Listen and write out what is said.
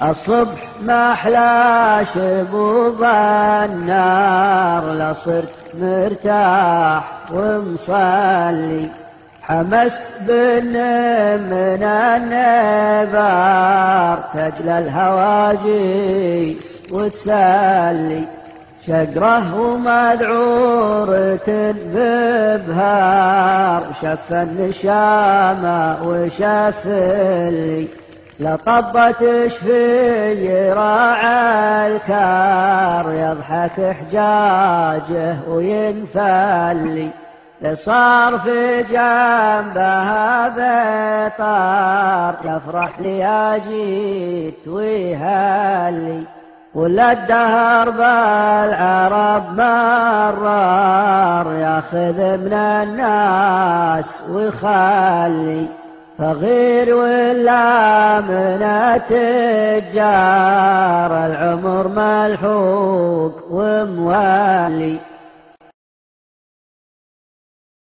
الصبح ما أحلى شبوب النار، لصرت مرتاح ومصلي، حمست بالنم من النبار، تجلى الهواجيس وتسلي، شقره ومذعورة ببهار، شف النشامة وشفلي، لطبت شفي راعى الكار، يضحك حجاجه وينفلي، صار في جنبها بطار، يفرح لي اجيت ويهلي، ولا الدهر بالعرب مرار، ياخذ من الناس ويخلي، فغير ولا من التجار، العمر ملحوق ومولي.